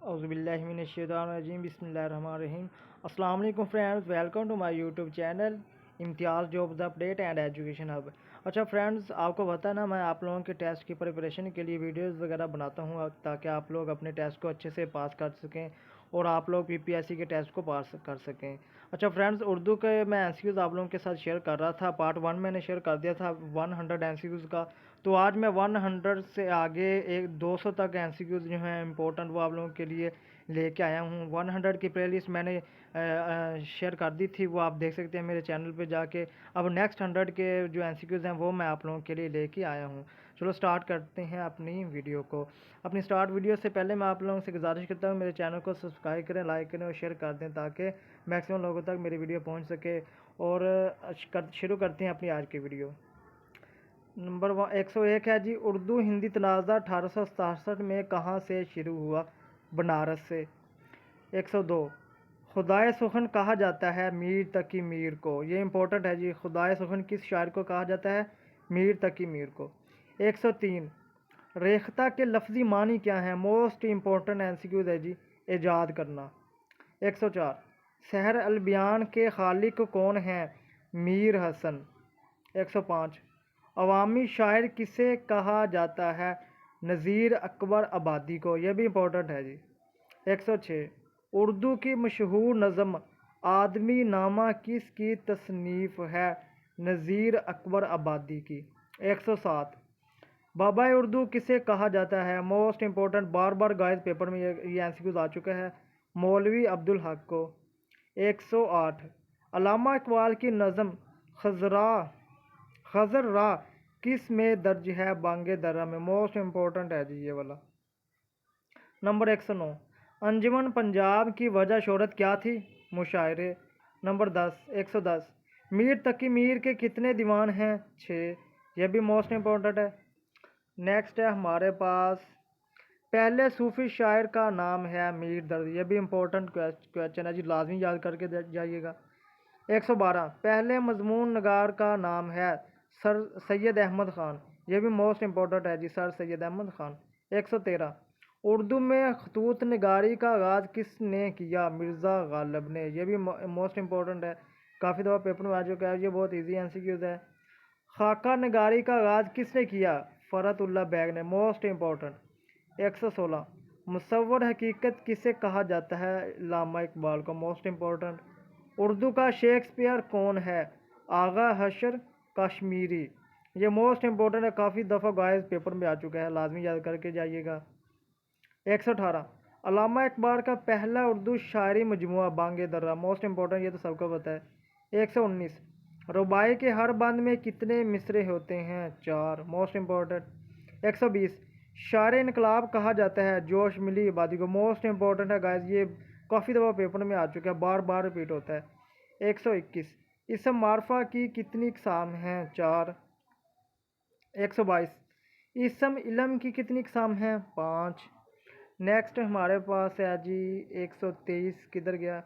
औज़ुबिल्लाहिमिनश्शैतानिर्रजीम बिस्मिल्लाहिर्रहमानिर्रहीम। अस्सलाम वालेकुम friends, welcome to my YouTube channel Imtiaz jobs update and education hub. अच्छा फ्रेंड्स, आपको पता है ना, मैं आप लोगों के टेस्ट की प्रिपरेशन के लिए वीडियोस वगैरह बनाता हूँ ताकि आप लोग अपने टेस्ट को अच्छे से पास कर सकें और आप लोग पीपीएससी के टेस्ट को पास कर सकें। अच्छा फ्रेंड्स, उर्दू के मैं एमसीक्यूज़ आप लोगों के साथ शेयर कर रहा था। पार्ट 1 मैंने शेयर कर दिया था 100 एमसीक्यूज़ का। तो आज मैं 100 से आगे 200 तक एमसीक्यूज़ जो हैं इंपॉर्टेंट, वो आप लोगों के लिए लेके आया हूँ। 100 की प्ले लिस्ट मैंने शेयर कर दी थी, वो आप देख सकते हैं मेरे चैनल पे जाके। अब नेक्स्ट 100 के जो एमसीक्यूज़ हैं वो मैं आप लोगों के लिए लेके आया हूँ। चलो स्टार्ट करते हैं अपनी वीडियो को। अपनी स्टार्ट वीडियो से पहले मैं आप लोगों से गुजारिश करता हूँ मेरे चैनल को सब्सक्राइब करें, लाइक करें और शेयर कर दें ताकि मैक्सिमम लोगों तक मेरी वीडियो पहुँच सके। और शुरू करते हैं अपनी आज की वीडियो। नंबर 101 है जी, उर्दू हिंदी तनाज़ा 1867 में कहाँ से शुरू हुआ? बनारस से। 102, खुदाए सुखन कहा जाता है मीर तकी मीर को। ये इंपॉर्टेंट है जी, खुदाए सुखन किस शायर को कहा जाता है? मीर तकी मीर को। 103, रेख्ता के लफ्ज़ी मानी क्या है? मोस्ट इम्पोर्टेंट एमसीक्यूज़ है जी, ईजाद करना। 104, सहर अल बयान के खालिक कौन हैं? मीर हसन। 105, अवामी शायर किसे कहा जाता है? नज़ीर अकबर आबादी को। यह भी इम्पोर्टेंट है जी। 106, उर्दू की मशहूर नज़म आदमी नामा किसकी तसनीफ़ है? नज़ीर अकबर आबादी की। 107, बाबा उर्दू किसे कहा जाता है? मोस्ट इम्पोर्टेंट, बार बार गाइस पेपर में ये एमसीक्यूज़ आ चुका है, मौलवी अब्दुल हक को। 108, अल्लामा इकबाल की नज़म खज़र किस में दर्ज है? बांगे दर्रा में। मोस्ट इम्पोर्टेंट है जी ये वाला। नंबर 109, अंजुमन पंजाब की वजह शोहरत क्या थी? मुशायरे। नंबर 110, मीर तकी मीर के कितने दीवान हैं? 6। यह भी मोस्ट इम्पोर्टेंट है। नेक्स्ट है हमारे पास, पहले सूफी शायर का नाम है मीर दर्द। यह भी इम्पोर्टेंट क्वेश्चन है जी, लाजमी याद करके जाइएगा। 112, पहले मजमून नगार का नाम है सर सैयद अहमद ख़ान। यह भी मोस्ट इम्पोर्टेंट है जी, सर सैयद अहमद ख़ान। 113, उर्दू में खतूत नगारी का आगाज़ किसने किया? मिर्ज़ा गालिब ने। यह भी मोस्ट इम्पोर्टेंट है, काफ़ी दफ़ा पेपर में आ चुका है, ये बहुत ईजी एमसीक्यूज़ है। खाका नगारी का आगाज़ किसने किया? फ़रतुल्लाह बैग ने। Most important. 116, मुसव्वर हकीकत किसे कहा जाता है? अल्लामा इकबाल को। Most important. उर्दू का शेक्सपियर कौन है? आगा हशर कश्मीरी। ये मोस्ट इम्पोर्टेंट है, काफ़ी दफ़ा गाइस पेपर में आ चुका है, लाजमी याद करके जाइएगा। 118, अल्लामा इकबाल का पहला उर्दू शायरी मजमुआ बांगे दर्रा। मोस्ट इम्पोर्टेंट, ये तो सबको पता है। 119, रुबाई के हर बंद में कितने मिसरे होते हैं? 4। Most important. 120, शायर इनकलाब कहा जाता है जोश मिली आबादी को। मोस्ट इम्पोर्टेंट है गाइस, ये काफ़ी दफ़ा पेपर में आ चुका है, बार बार रिपीट होता है। 121, इसम मारफा की कितनी इकसाम हैं? 4। 122, इसम इलम की कितनी इकसाम हैं? 5। नेक्स्ट हमारे पास है जी 123, किधर गया?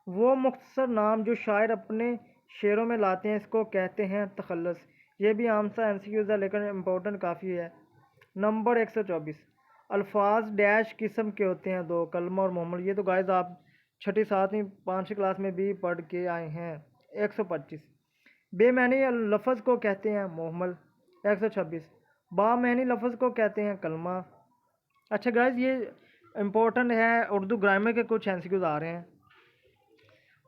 वो मुख्तसर नाम जो शायर अपने शेरों में लाते हैं इसको कहते हैं तखल्लुस। ये भी आम सा एमसीक्यूज़ है लेकिन इम्पोर्टेंट काफ़ी है। नंबर 124, अल्फाज डैश किस्म के होते हैं? 2, कलमा और मुहम्मल। ये तो गाइस आप 6ठी 7वीं 5वीं क्लास में भी पढ़ के आए हैं। 125, बेमैनी लफ्ज़ को कहते हैं मुहम्मल। 126, बामैनी लफ्ज़ को कहते हैं कलमा। अच्छा गाइस, ये इम्पोर्टेंट है, उर्दू ग्रामर के कुछ एमसीक्यूज़ आ रहे हैं।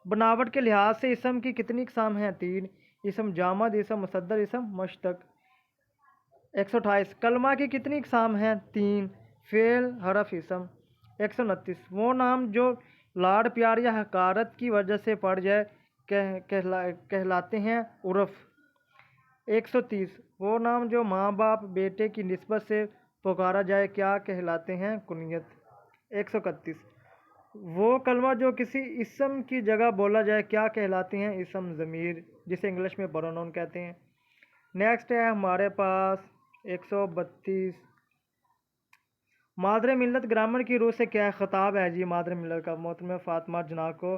बनावट के लिहाज से इसम की कितनी इकसाम हैं? 3। इसम जामद, इसम मुसद्दर, इसम मुश्तक। 128, कलमा की कितनी इकसाम हैं? 3। फेल, हरफ, इसम। 129, वो नाम जो लाड प्यार या हकारत की वजह से पड़ जाए कहलाते हैं उर्फ। 130, वो नाम जो माँ बाप बेटे की निस्बत से पुकारा जाए क्या कहलाते हैं? कुनियत। 131, वो कलमा जो किसी इसम की जगह बोला जाए क्या कहलाते हैं? इसम ज़मीर, जिसे इंग्लिश में प्रोनाउन कहते हैं। नेक्स्ट है हमारे पास 132, मादर मिल्लत ग्रामर की रूह से क्या खिताब है जी? मादर मिल्लत का मोहतरमा फातिमा जना को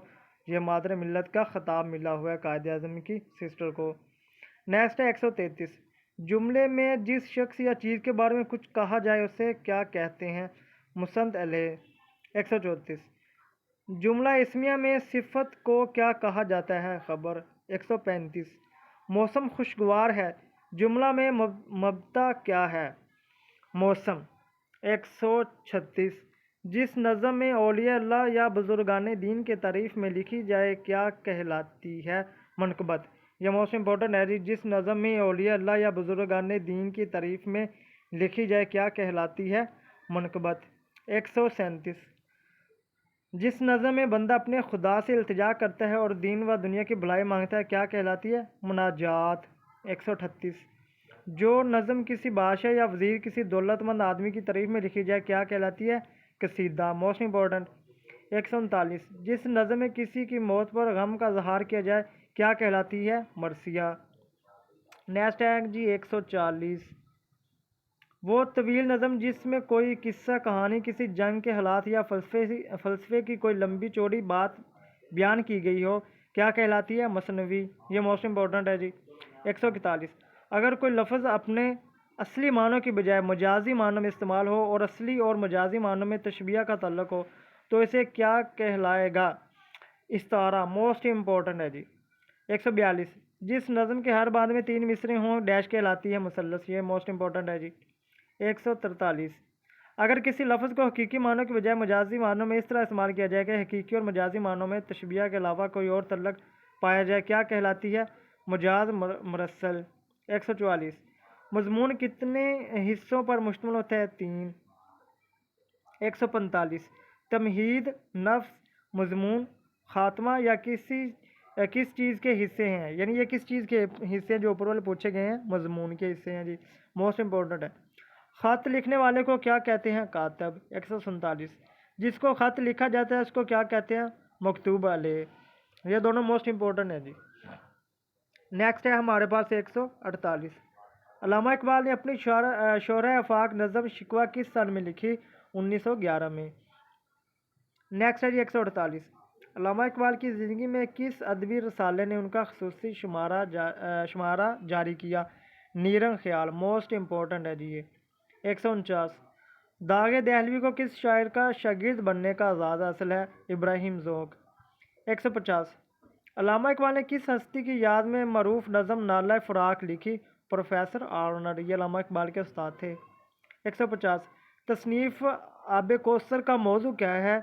ये मादर मिल्लत का खिताब मिला हुआ है, कायद आज़म की सिस्टर को। नेक्स्ट है 133, जुमले में जिस शख्स या चीज़ के बारे में कुछ कहा जाए उसे क्या कहते हैं? मुसंद अलैह। 134। जुमला इस्मिया में सिफत को क्या कहा जाता है? खबर। 135। मौसम खुशगवार है, जुमला में मबता क्या है? मौसम। 136। जिस नज़म में औलिया अल्लाह या बुजुर्गान दीन के तारीफ़ में लिखी जाए क्या कहलाती है? मनक़बत। यह मोस्ट इम्पोर्टेंट है जी। जिस नज़म में औलिया अल्लाह या बुजुर्गान दीन की तारीफ़ में लिखी जाए क्या कहलाती है? मनक़बत। 137। जिस नज़म में बंदा अपने खुदा से इल्तिजा करता है और दीन व दुनिया की भलाई मांगता है क्या कहलाती है? मुनाजात। 138। जो नज़म किसी बादशाह या वज़ीर किसी दौलतमंद आदमी की तारीफ़ में लिखी जाए क्या कहलाती है? कसीदा। Most important. 139। जिस नज़म में किसी की मौत पर गम का इज़हार किया जाए क्या कहलाती है? मरसिया। नेक्स्ट है जी 140। वो तवील नज़म जिसमें कोई किस्सा कहानी किसी जंग के हालात या फ़लसफ़े की कोई लंबी चौड़ी बात बयान की गई हो क्या कहलाती है? मसनवी। ये मोस्ट इम्पोर्टेंट है जी। 141। अगर कोई लफ्ज़ अपने असली मानों की बजाय मजाजी मानों में इस्तेमाल हो और असली और मजाजी मानों में तशबीह का तल्लुक़ हो तो इसे क्या कहलाएगा? इस्तारा। मोस्ट इम्पोर्टेंट है जी। 142। जिस नज़म के हर बात में 3 मिसरे हों डैश कहलाती है? मुसल्लस। ये मोस्ट इम्पोर्टेंट है जी। 143। अगर किसी लफ्ज़ को हकीकी मानों के बजाय मजाजी मानों में इस तरह इस्तेमाल किया जाए कि हकीकी और मजाजी मानों में तशबीह के अलावा कोई और तल्लुक़ पाया जाए क्या कहलाती है? मजाज मरसल। 144। मज़मून कितने हिस्सों पर मुश्तमिल होता है? 3। 145। तमहीद, नफ्स, मज़मून, ख़ात्मा या किस चीज़ के हिस्से हैं? यानी ये किस चीज़ के हिस्से हैं जो ऊपर वाले पूछे गए हैं? मज़मून के हिस्से हैं जी। मोस्ट इम्पोर्टेंट है। ख़त लिखने वाले को क्या कहते हैं? कातब। 147। जिसको ख़त लिखा जाता है उसको क्या कहते हैं? मकतूब अलैह। ये दोनों मोस्ट इम्पोर्टेंट है जी। नेक्स्ट है हमारे पास 148। अल्लामा इकबाल ने अपनी शोरा आफाक नज़म शिकवा किस सन में लिखी? 1911 में। नेक्स्ट है जी 148। अल्लामा इकबाल की ज़िंदगी में किस अदबी रसाले ने उनका ख़ुसूसी शुमारा जारी किया? नीरंग ख्याल। मोस्ट इम्पोर्टेंट है जी ये। 149। दागे दहलवी को किस शायर का शागिर्द बनने का आज़ाद हासिल है? इब्राहिम ज़ौक़। 150। अल्लामा इकबाल ने किस हस्ती की याद में मरूफ नज़म नाला फ़राक लिखी? Professor Arnold. ये अल्लामा इकबाल के उस्ताद थे। 150। तसनीफ़ आब कौसर का मौजू क्या है?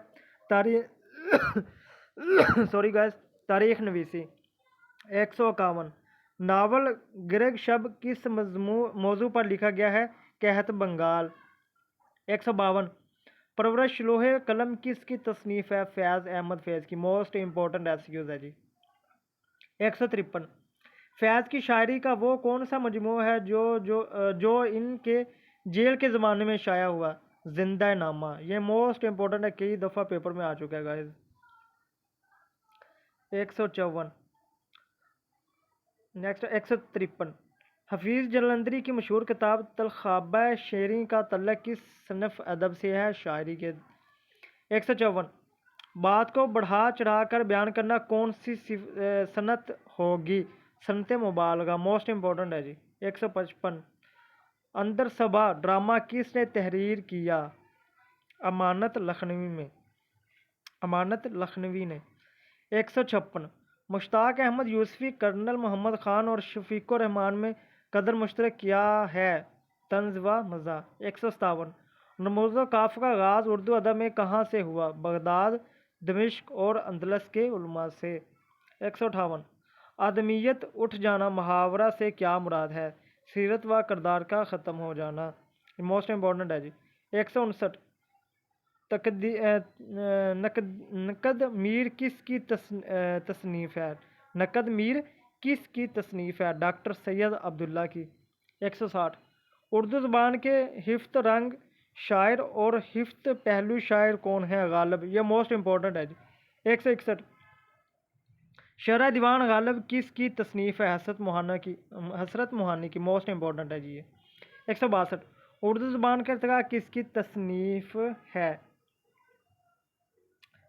सॉरी गाइस, तारीख़ नवीसी। 151। नावल गिरग शब किस मौजू पर लिखा गया है? कहत बंगाल। 152। परवरिश लोहे कलम किसकी तसनीफ़ है? फैज़ अहमद फैज़ की। मोस्ट इम्पोर्टेंट एमसीक्यूज़ है जी। 153। फैज़ की शायरी का वो कौन सा मजमू है जो इनके जेल के ज़माने में शाया हुआ? जिंदा नामा। ये मोस्ट इम्पोर्टेंट है, कई दफ़ा पेपर में आ चुका है गाइस। 154। नेक्स्ट 153। हफीज़ जलंधरी की मशहूर किताब तलखाबा शेरी का तल्लुक़ किस सनफ़ अदब से है? शायरी के। 154। बात को बढ़ा चढ़ा कर बयान करना कौन सी सनत होगी? सनत मुबालगा। मोस्ट इम्पोर्टेंट है जी। 155। अंदर सबा ड्रामा किसने तहरीर किया? अमानत लखनवी में। अमानत लखनवी ने। 156। मुश्ताक अहमद यूसुफ़ी, कर्नल मोहम्मद ख़ान और शफ़ीक़ुर रहमान में कदर मुश्तरक क्या है? तंज़ व मज़ा। 157। रमूज़ काफ़ का आगाज़ उर्दू अदब में कहाँ से हुआ? बगदाद, दमिश्क और अंदलस के उलमा से। 158। आदमियत उठ जाना मुहावरा से क्या मुराद है? सीरत व किरदार का ख़त्म हो जाना। मोस्ट इम्पोर्टेंट है जी। 159। नकद मीर किसकी तसनीफ़ है? नकद मीर किसकी तसनीफ़ है? डॉक्टर सैयद अब्दुल्ला की। 160। उर्दू ज़बान के हिफ्त रंग शायर और हिफ्त पहलू शायर कौन है? गालिब। यह मोस्ट इम्पोर्टेंट है जी। 161। शरह दीवान गालिब किसकी तसनीफ़ है? हसरत मोहानी की। मोस्ट इम्पोर्टेंट है जी ये। 162। उर्दू ज़बान का इर्तिका किसकी तसनीफ़ है?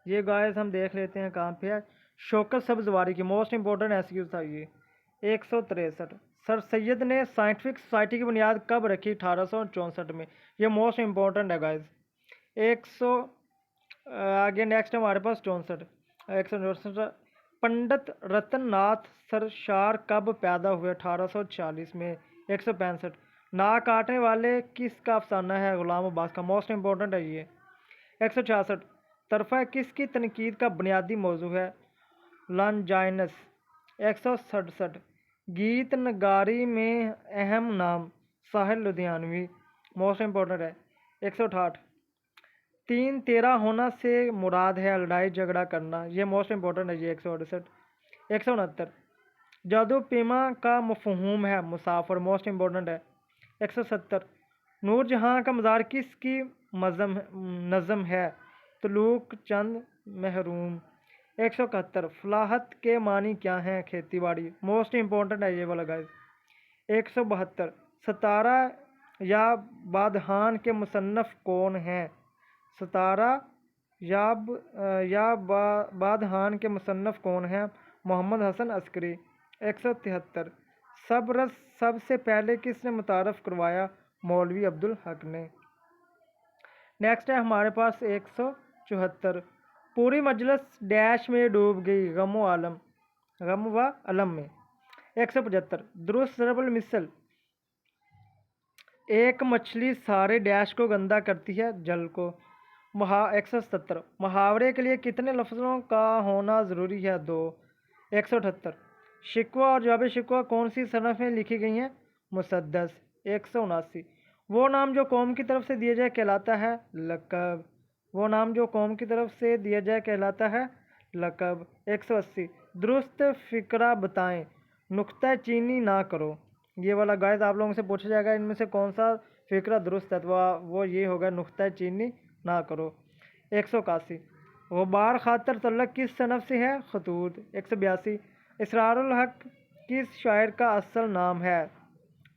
ये गाइस हम देख लेते हैं कहाँ पे है। शौकत सब्ज़वारी की। मोस्ट इम्पोर्टेंट एसक्यूज़ था ये। 163। सर सैयद ने साइंटिफिक सोसाइटी की बुनियाद कब रखी? 1864 में। ये मोस्ट इम्पोर्टेंट है गाइस। आगे नेक्स्ट हमारे पास 64 164। पंडित रतननाथ सरशार कब पैदा हुए? 1840 में। 165। नाक काटने वाले किसका अफसाना है? गुलाम अब्बास का। मोस्ट इंपॉर्टेंट है ये। 166। तरफा किसकी तनकीद का बुनियादी मौजू है? लॉन्जाइनस। 167। गीत नगारी में अहम नाम? साहिल लुधियानवी। मोस्ट इंपॉर्टेंट है। 168। 3-13 होना से मुराद है लड़ाई झगड़ा करना, ये मोस्ट इंपॉर्टेंट है ये। 168। 169। जादू पीमा का मफहूम है? मुसाफिर। मोस्ट इंपॉर्टेंट है। 170। नूरजहाँ का मज़ार किसकी नज़म है? तुलूक चंद महरूम। 171। फलाहत के मानी क्या हैं? खेती बाड़ी। मोस्ट इंपॉर्टेंट है ये वाला गाइस। 172। सतारा या बादहान के मुसन्नफ़ कौन हैं? सतारा या बादहान के मुसन्नफ़ कौन हैं? मोहम्मद हसन अस्करी। 173। सबरस सबसे पहले किसने मुतारफ़ करवाया? मौलवी अब्दुल हक ने। नेक्स्ट है हमारे पास 174। पूरी मजलिस डैश में डूब गई? गम व अलम में। 175। दुरुस्त ज़रबुल मिसल। एक मछली सारे डैश को गंदा करती है? जल को। 177। मुहावरे के लिए कितने लफ्ज़ों का होना ज़रूरी है? 2। 178। शिकवा और जवाब शिकवा कौन सी सनफ़ में लिखी गई हैं? मुसद्दस। 179। वो नाम जो कौम की तरफ से दिया जाए कहलाता है? लक़ब। वो नाम जो कौम की तरफ से दिया जाए कहलाता है? लक़ब। 180। दुरुस्त फ़िक्रा बताएं, नुक्ता चीनी ना करो। ये वाला गाइस आप लोगों से पूछा जाएगा इनमें से कौन सा फ़िक्रा दुरुस्त है, तो वो ये होगा नुक्ता चीनी ना करो। 181। गुबार खातर तल्लक किस सनफ़ से है? खतूत। 182। इसरारुल हक किस शायर का असल नाम है?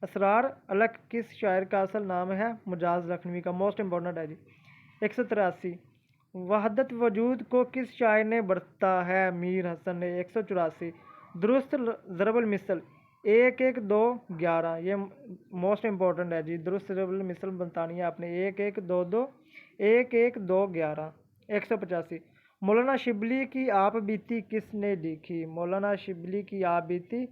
असरार अलग किस शायर का असल नाम है? मुजाज लखनवी का। मोस्ट इंपॉर्टेंट है जी। 183। वहदत वजूद को किस शायर ने बरता है? मीर हसन ने। 184। दुरुस्त ज़रबुल मिसल 1-1-2-11, ये मोस्ट इंपॉर्टेंट है जी। दुरुस्त ज़रबुल मिसल बतानी है आपने। 1-1-2-2 1-1-2-11। 185। मौलाना शिबली की आप बीती किसने लिखी? मौलाना शिबली की आप बीती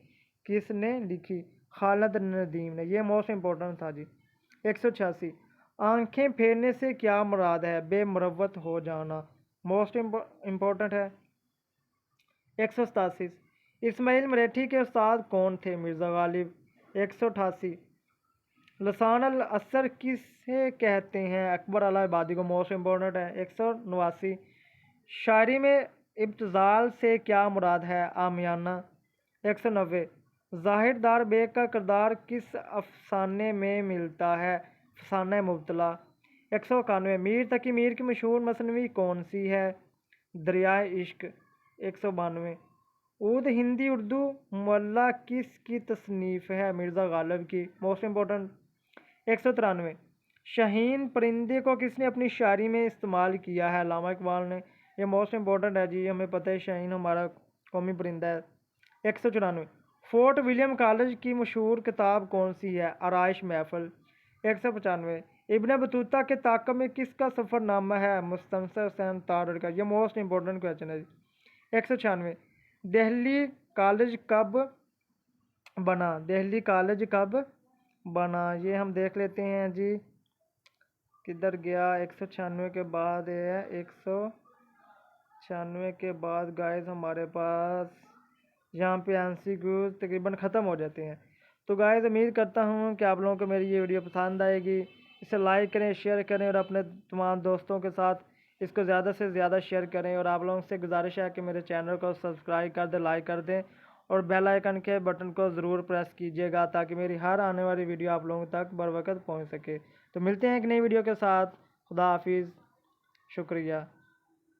किसने लिखी? खालिद नदीम ने। ये मोस्ट इंपॉर्टेंट था जी। 186। आंखें फेरने से क्या मुराद है? बेमुरवत हो जाना। मोस्ट इम्पोर्टेंट है। 187। इस्माइल मराठी के उस्ताद कौन थे? मिर्ज़ा गालिब। 188। लसान अल असर किसे कहते हैं? अकबर अला आबादी को। मोस्ट इम्पोर्टेंट है। 189। शायरी में इब्तज़ाल से क्या मुराद है? आमियाना। 190। ज़ाहिरदार बेग का किरदार किस अफसाने में मिलता है? फसाना मुबतला। 191। मीर तकी मीर की मशहूर मसनवी कौन सी है? दरियाए इश्क। 192। ऊद हिंदी उर्दू मुअल्ला किस की तसनीफ़ है? मिर्ज़ा गालिब की। Most important. 193। शाहीन परिंदे को किसने अपनी शायरी में इस्तेमाल किया है? अल्लामा इकबाल ने। ये मोस्ट इम्पोर्टेंट है जी, हमें पता है शाहीन हमारा कौमी परिंदा है। 194। फोर्ट विलियम कॉलेज की मशहूर किताब कौन सी है? आराइश महफल। 195। इब्न बतूता के ताक़ब में किसका सफ़रनामा है? मुस्तनसर हुसैन तारड़ का। ये मोस्ट इम्पोर्टेंट क्वेश्चन है जी। 196। दिल्ली कॉलेज कब बना? दिल्ली कॉलेज कब बना? ये हम देख लेते हैं जी, किधर गया? 196 के बाद है 196 के बाद गाइस हमारे पास यहाँ पे MCQ तकरीबन ख़त्म हो जाते हैं। तो गाइस उम्मीद करता हूँ कि आप लोगों को मेरी ये वीडियो पसंद आएगी। इसे लाइक करें, शेयर करें और अपने तमाम दोस्तों के साथ इसको ज़्यादा से ज़्यादा शेयर करें। और आप लोगों से गुजारिश है कि मेरे चैनल को सब्सक्राइब कर दें, लाइक कर दें और बेल आइकन के बटन को ज़रूर प्रेस कीजिएगा ताकि मेरी हर आने वाली वीडियो आप लोगों तक बर वक्त पहुँच सके। तो मिलते हैं एक नई वीडियो के साथ। खुदा हाफिज़। शुक्रिया।